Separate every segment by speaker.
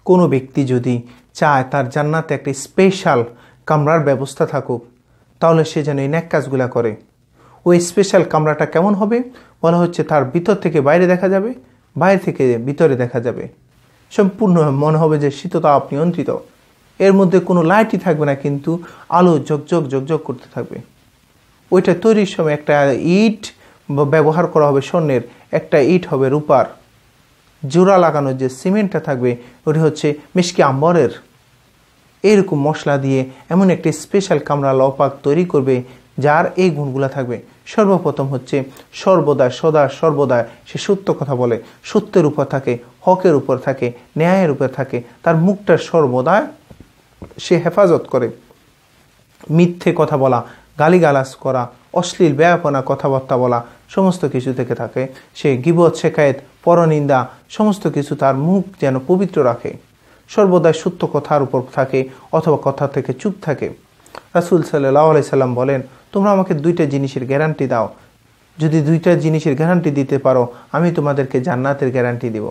Speaker 1: কোনো ব্যক্তি যদি চায় তার জান্নাতে একটা স্পেশাল কামরার ব্যবস্থা থাকুক, তাহলে সে যেন এই ন্যাক কাজগুলা করে। ওই স্পেশাল কামরাটা কেমন হবে? বলা হচ্ছে তার ভিতর থেকে বাইরে দেখা যাবে, বাইরে থেকে ভিতরে দেখা যাবে, সম্পূর্ণ মনে হবে যে শীততাপ নিয়ন্ত্রিত। এর মধ্যে কোনো লাইটই থাকবে না, কিন্তু আলো ঝকঝক ঝকঝক করতে থাকবে। ওইটা তৈরির সময় একটা ইট ব্যবহার করা হবে স্বর্ণের, একটা ইট হবে রূপার। জোড়া লাগানো যে সিমেন্টটা থাকবে ওটি হচ্ছে মিশকি আম্বরের। এরকম মশলা দিয়ে এমন একটি স্পেশাল কামরা আল্লাহ পাক তৈরি করবে যার এই গুণগুলো থাকবে। সর্বপ্রথম হচ্ছে সর্বদা সে সত্য কথা বলে, সত্যের উপর থাকে, হকের উপর থাকে, ন্যায়ের উপর থাকে। তার মুখটা সর্বদা সে হেফাজত করে। মিথ্যে কথা বলা, গালিগালাজ করা, অশ্লীল ব্যাপনা কথাবার্তা বলা সমস্ত কিছু থেকে থাকে। সে গীবত, শেকায়েত, পরনিন্দা সমস্ত কিছু তার মুখ যেন পবিত্র রাখে। সর্বদাই সত্য কথার উপর থাকে অথবা কথা থেকে চুপ থাকে। রাসূল সাল্লাল্লাহু আলাইহি সাল্লাম বলেন, তোমরা আমাকে 2টা জিনিসের গ্যারান্টি দাও। যদি 2টা জিনিসের গ্যারান্টি দিতে পারো, আমি তোমাদেরকে জান্নাতের গ্যারান্টি দিব।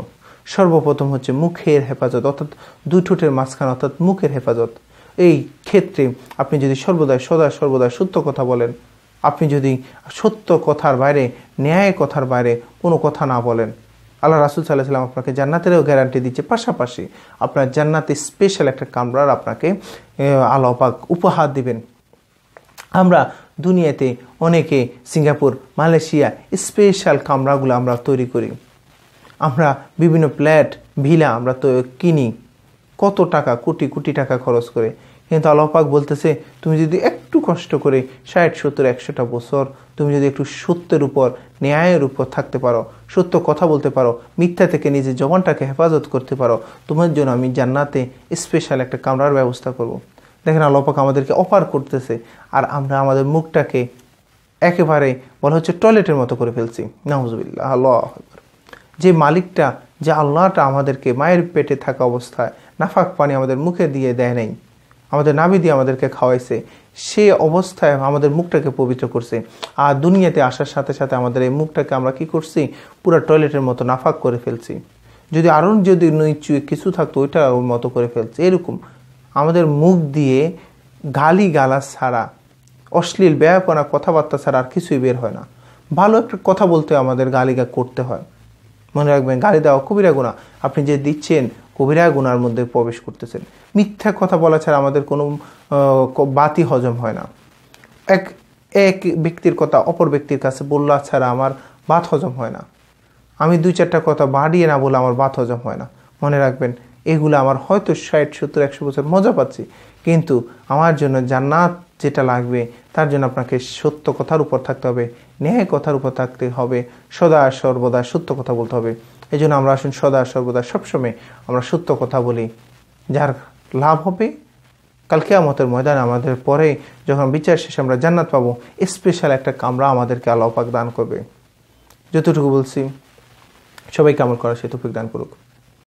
Speaker 1: সর্বপ্রথম হচ্ছে মুখের হেফাজত, অর্থাৎ 2 ঠোঁটের মাঝখানে, অর্থাৎ মুখের হেফাজত। এই ক্ষেত্রে আপনি যদি সর্বদা সত্য কথা বলেন, আপনি যদি সত্য কথার বাইরে, ন্যায় কথার বাইরে কোনো কথা না বলেন, আল্লাহ রাসূল সাল্লাল্লাহু আলাইহি ওয়াসাল্লাম আপনাকে জান্নাতেরও গ্যারান্টি দিচ্ছে। পাশাপাশি আপনার জান্নাতে স্পেশাল একটা কামরার আপনাকে আল্লাহ পাক উপহার দিবেন। আমরা দুনিয়াতে অনেকে সিঙ্গাপুর, মালয়েশিয়া স্পেশাল কামরাগুলো আমরা তৈরি করি। আমরা বিভিন্ন ফ্ল্যাট, ভিলা আমরা তো কিনি কত টাকা, কোটি কোটি টাকা খরচ করে। কিন্তু আল্লাহ পাক বলতেছে, তুমি যদি একটু কষ্ট করে 60, 70, 100টা বছর তুমি যদি একটু সত্যের উপর, ন্যায়ের উপর থাকতে পারো, সত্য কথা বলতে পারো, মিথ্যা থেকে নিজের জবানটাকে হেফাজত করতে পারো, তোমার জন্য আমি জান্নাতে স্পেশাল একটা কামরার ব্যবস্থা করব। দেখেন আল্লাহ পাক আমাদেরকে অফার করতেছে, আর আমরা আমাদের মুখটাকে একেবারে বলা হচ্ছে টয়লেটের মতো করে ফেলছি। নাউজুবিল্লাহ। আল্লাহু আকবার। যে মালিকটা, যে আল্লাহটা আমাদেরকে মায়ের পেটে থাকা অবস্থায় নাফাক পানি আমাদের মুখে দিয়ে দেয় নাই, আমাদের নাভি দিয়ে আমাদেরকে খাওয়াইছে, সে অবস্থায় আমাদের মুখটাকে পবিত্র করছে। আর দুনিয়াতে আসার সাথে সাথে আমাদের এই মুখটাকে আমরা কি করছি? পুরো টয়লেটের মতো নাফাক করে ফেলছি। যদি আরও যদি কিছু থাকতো ওইটা ওর মতো করে ফেলছে। এরকম আমাদের মুখ দিয়ে গালি গালাজ ছাড়া, অশ্লীল ব্যাপনা কথাবার্তা ছাড়া আর কিছুই বের হয় না। ভালো একটা কথা বলতে আমাদের গালিগা করতে হয়। মনে রাখবেন, গালি দেওয়া কবিরা গুনাহ। আপনি যে দিচ্ছেন কবিরা গুনার মধ্যে প্রবেশ করতেছেন। মিথ্যা কথা বলা ছাড়া আমাদের কোনো বাতি হজম হয় না। এক ব্যক্তির কথা অপর ব্যক্তির কাছে বললা ছাড়া আমার ভাত হজম হয় না। আমি 2-4টা কথা বাড়িয়ে না বলে আমার ভাত হজম হয় না। মনে রাখবেন, এগুলো আমার হয়তো 60, 70, 100 বছর মজা পাচ্ছি, কিন্তু আমার জন্য জান্নাত যেটা লাগবে তার জন্য আপনাকে সত্য কথার উপর থাকতে হবে, ন্যায় কথার উপর থাকতে হবে, সর্বদা সত্য কথা বলতে হবে। এই জন্য আমরা আসুন সর্বদা সবসময় আমরা সত্য কথা বলি। যার লাভ হবে কাল কিয়ামতের ময়দানে আমাদের পরে যখন বিচার শেষে আমরা জান্নাত পাবো, স্পেশাল একটা কামরা আমাদেরকে আল্লাহ পাক দান করবে। যতটুকু বলছি, সবাইকে আমল করার সে তৌফিক দান করুক।